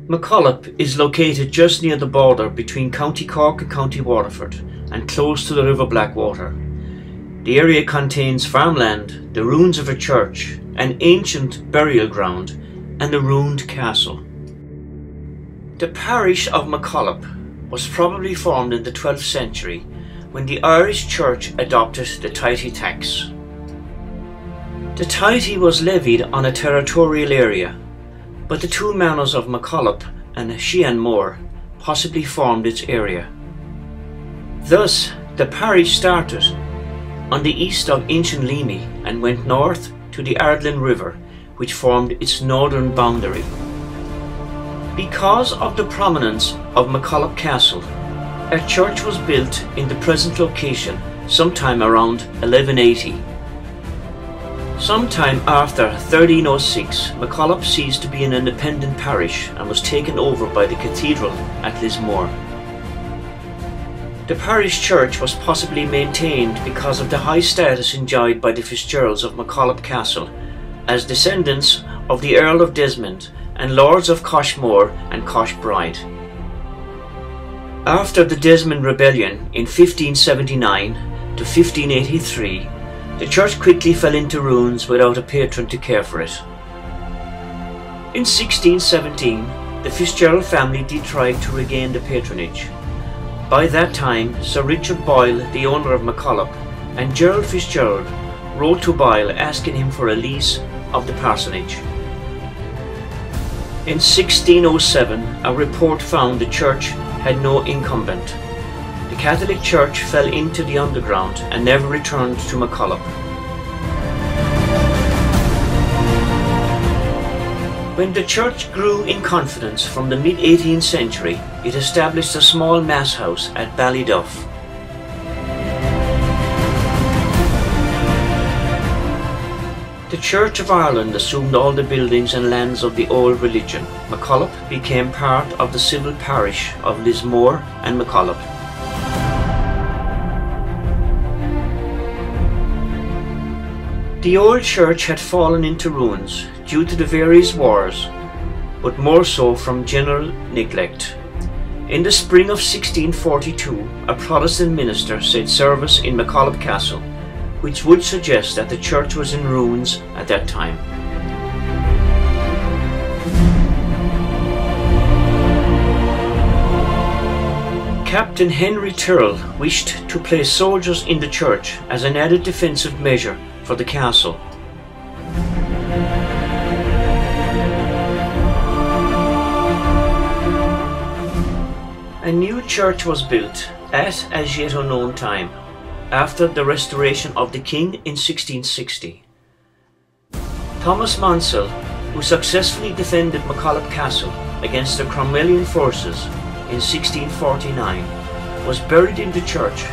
Mocollop is located just near the border between County Cork and County Waterford and close to the River Blackwater. The area contains farmland, the ruins of a church, an ancient burial ground and a ruined castle. The parish of Mocollop was probably formed in the 12th century when the Irish Church adopted the tithe tax. The tithe was levied on a territorial area, but the two manors of Mocollop and Sheanmore possibly formed its area. Thus, the parish started on the east of Inchinleamy and went north to the Ardlin River, which formed its northern boundary. Because of the prominence of Mocollop Castle, a church was built in the present location sometime around 1180. Sometime after 1306, Mocollop ceased to be an independent parish and was taken over by the cathedral at Lismore. The parish church was possibly maintained because of the high status enjoyed by the Fitzgeralds of Mocollop Castle as descendants of the Earl of Desmond and Lords of Coshmore and Coshbride. After the Desmond Rebellion in 1579 to 1583, the church quickly fell into ruins without a patron to care for it. In 1617, the Fitzgerald family did try to regain the patronage. By that time, Sir Richard Boyle, the owner of Mocollop, and Gerald Fitzgerald wrote to Boyle asking him for a lease of the parsonage. In 1607, a report found the church had no incumbent. The Catholic Church fell into the underground and never returned to Mocollop. When the church grew in confidence from the mid-18th century, it established a small mass house at Ballyduff. The Church of Ireland assumed all the buildings and lands of the old religion. Mocollop became part of the civil parish of Lismore and Mocollop. The old church had fallen into ruins due to the various wars, but more so from general neglect. In the spring of 1642, a Protestant minister said service in Mocollop Castle, which would suggest that the church was in ruins at that time. Captain Henry Tyrrell wished to place soldiers in the church as an added defensive measure for the castle. A new church was built at as yet unknown time, after the restoration of the king in 1660. Thomas Monsell, who successfully defended Mocollop Castle against the Cromwellian forces in 1649, was buried in the church,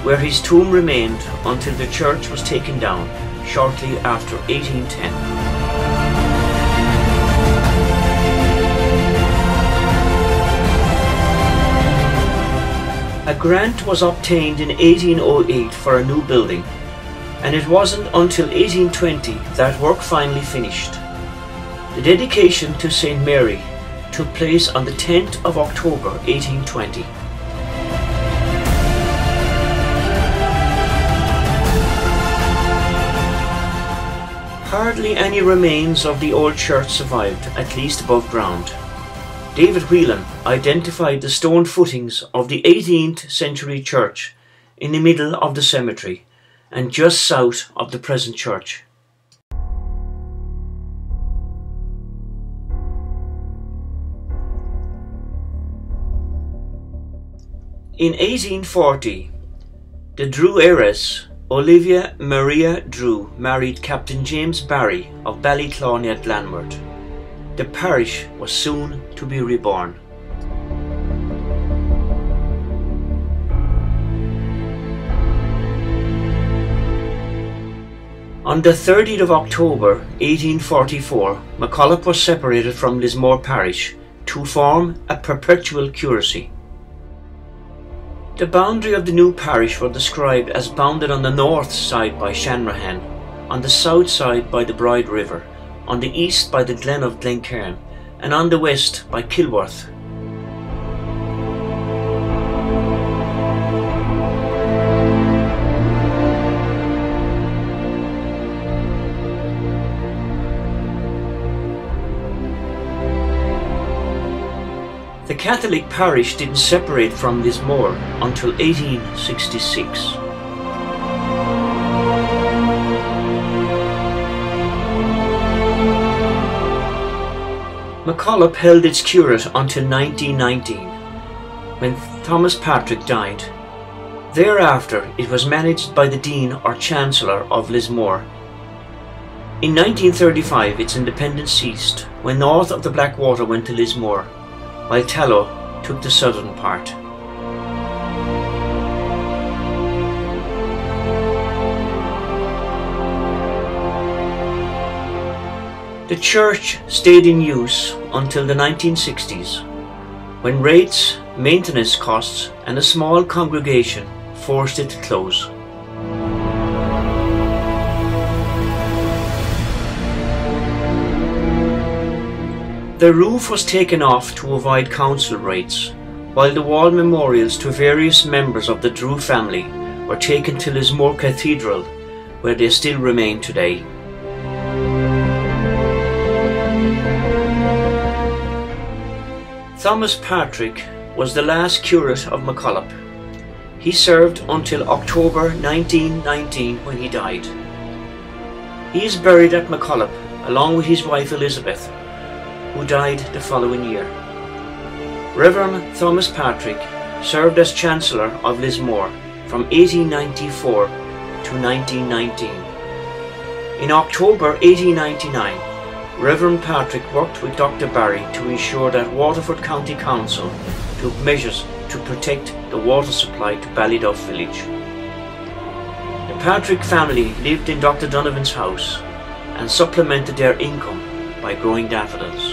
where his tomb remained until the church was taken down shortly after 1810. A grant was obtained in 1808 for a new building, and it wasn't until 1820 that work finally finished. The dedication to St. Mary took place on the 10th of October 1820. Hardly any remains of the old church survived, at least above ground. David Whelan identified the stone footings of the 18th century church in the middle of the cemetery and just south of the present church. In 1840, the Drew heiress Olivia Maria Drew married Captain James Barry of Ballyclaw near Glanward. The parish was soon to be reborn. On the 30th of October 1844, Mocollop was separated from Lismore parish to form a perpetual curacy. The boundary of the new parish were described as bounded on the north side by Shanrahan, on the south side by the Bride River, on the east by the Glen of Glencairn, and on the west by Kilworth. The Catholic parish didn't separate from Lismore until 1866. Mocollop held its curate until 1919, when Thomas Patrick died. Thereafter it was managed by the Dean or Chancellor of Lismore. In 1935 its independence ceased when north of the Blackwater went to Lismore, while Tallow took the southern part. The church stayed in use until the 1960s, when rates, maintenance costs and a small congregation forced it to close. The roof was taken off to avoid council rates, while the wall memorials to various members of the Drew family were taken to Lismore Cathedral, where they still remain today. Thomas Patrick was the last curate of Mocollop. He served until October 1919 when he died. He is buried at Mocollop along with his wife Elizabeth, who died the following year. Reverend Thomas Patrick served as Chancellor of Lismore from 1894 to 1919. In October 1899, Reverend Patrick worked with Dr. Barry to ensure that Waterford County Council took measures to protect the water supply to Ballyduff village. The Patrick family lived in Dr. Donovan's house and supplemented their income by growing daffodils.